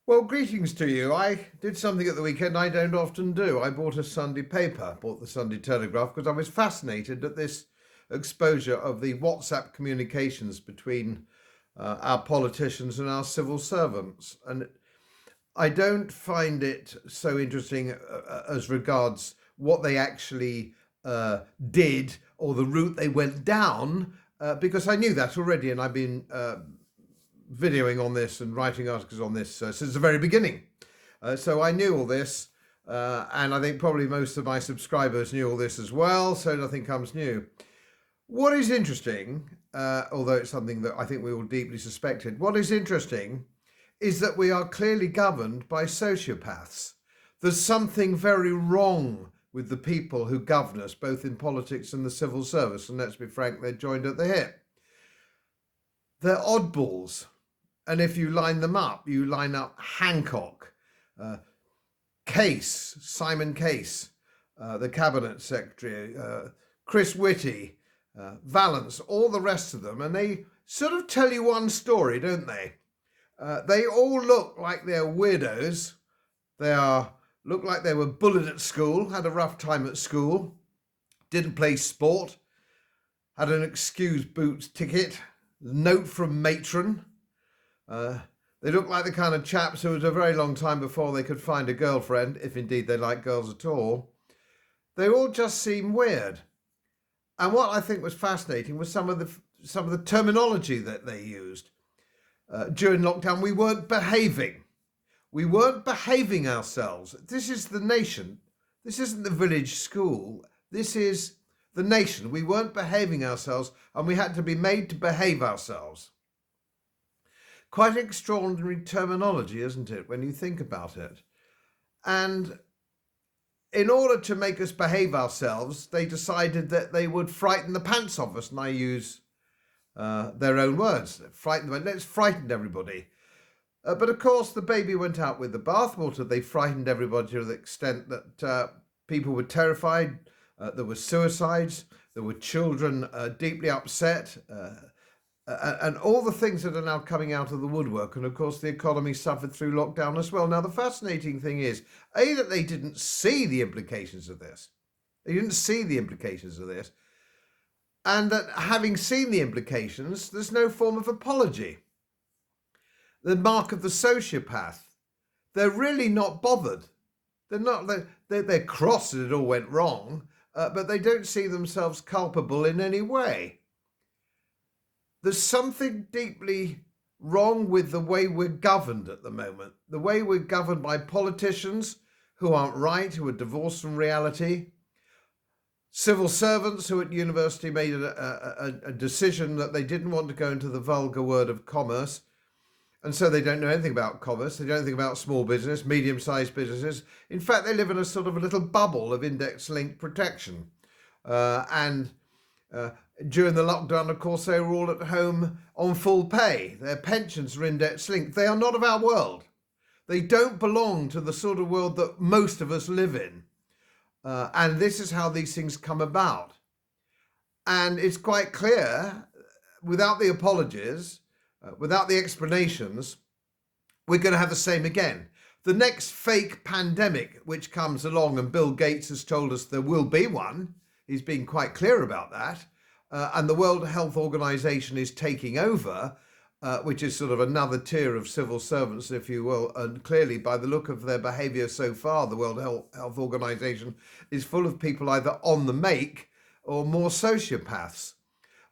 Well, greetings to you. I did something at the weekend I don't often do. I bought a Sunday paper, bought the Sunday Telegraph, because I was fascinated at this exposure of the WhatsApp communications between our politicians and our civil servants. And I don't find it so interesting as regards what they actually did or the route they went down, because I knew that already, and I've been videoing on this and writing articles on this since the very beginning. So I knew all this, and I think probably most of my subscribers knew all this as well, so nothing comes new. What is interesting, although it's something that I think we all deeply suspected, what is interesting is that we are clearly governed by sociopaths. There's something very wrong with the people who govern us, both in politics and the civil service, and let's be frank, they're joined at the hip. They're oddballs. And if you line them up, you line up Hancock, Case, Simon Case, the cabinet secretary, Chris Whitty, Vallance, all the rest of them, and they sort of tell you one story, don't they? They all look like they're weirdos. Look like they were bullied at school, had a rough time at school, didn't play sport, had an excused boots ticket, note from matron. They look like the kind of chaps who was a very long time before they could find a girlfriend, if indeed they like girls at all. They all just seem weird. And what I think was fascinating was some of the terminology that they used. During lockdown, we weren't behaving. We weren't behaving ourselves. This is the nation. This isn't the village school. This is the nation. We weren't behaving ourselves, and we had to be made to behave ourselves. Quite extraordinary terminology, isn't it, when you think about it? And in order to make us behave ourselves, they decided that they would frighten the pants off us, and I use their own words. Let's frighten everybody. But of course, the baby went out with the bathwater. They frightened everybody to the extent that people were terrified. There were suicides. There were children deeply upset. And all the things that are now coming out of the woodwork. And of course, the economy suffered through lockdown as well. Now, the fascinating thing is, A, that they didn't see the implications of this. They didn't see the implications of this. And that having seen the implications, there's no form of apology. The mark of the sociopath. They're really not bothered. They're cross that it all went wrong, but they don't see themselves culpable in any way. There's something deeply wrong with the way we're governed at the moment. The way we're governed by politicians who aren't right, who are divorced from reality. Civil servants who at university made a decision that they didn't want to go into the vulgar word of commerce. And so they don't know anything about commerce. They don't know anything about small business, medium-sized businesses. In fact, they live in a sort of a little bubble of index-linked protection. During the lockdown, of course, they were all at home on full pay. Their pensions are index-linked. They are not of our world. They don't belong to the sort of world that most of us live in. And this is how these things come about. And it's quite clear, without the apologies, without the explanations, we're going to have the same again. The next fake pandemic which comes along, and Bill Gates has told us there will be one, he's been quite clear about that, and the World Health Organization is taking over, which is sort of another tier of civil servants, if you will, and clearly by the look of their behaviour so far, the World Health Organization is full of people either on the make or more sociopaths.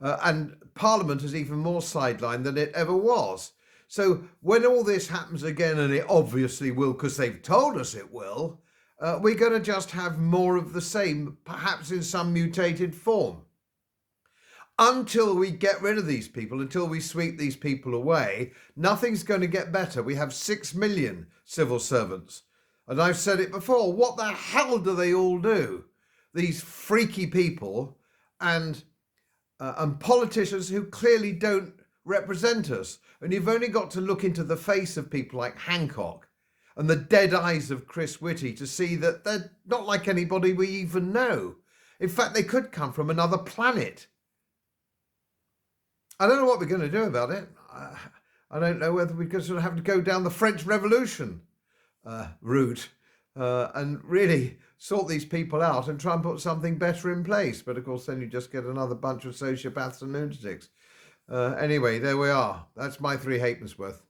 And Parliament is even more sidelined than it ever was. So when all this happens again, and it obviously will because they've told us it will, we're going to just have more of the same, perhaps in some mutated form. Until we get rid of these people, until we sweep these people away, nothing's going to get better. We have 6 million civil servants. And I've said it before, what the hell do they all do? These freaky people and politicians who clearly don't represent us. And you've only got to look into the face of people like Hancock and the dead eyes of Chris Whitty to see that they're not like anybody we even know. In fact, they could come from another planet. I don't know what we're going to do about it. I don't know whether we could sort of have to go down the French Revolution route and really sort these people out and try and put something better in place. But of course, then you just get another bunch of sociopaths and lunatics. Anyway, there we are. That's my 3 halfpence worth.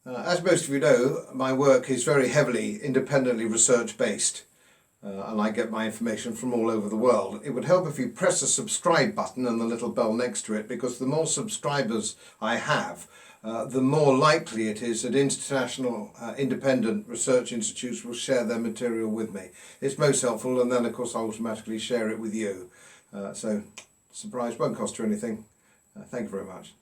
As most of you know, my work is very heavily independently research based. And I get my information from all over the world. It would help if you press the subscribe button and the little bell next to it, because the more subscribers I have, the more likely it is that international independent research institutes will share their material with me. It's most helpful, and then of course I automatically share it with you. So, surprise, won't cost you anything. Thank you very much.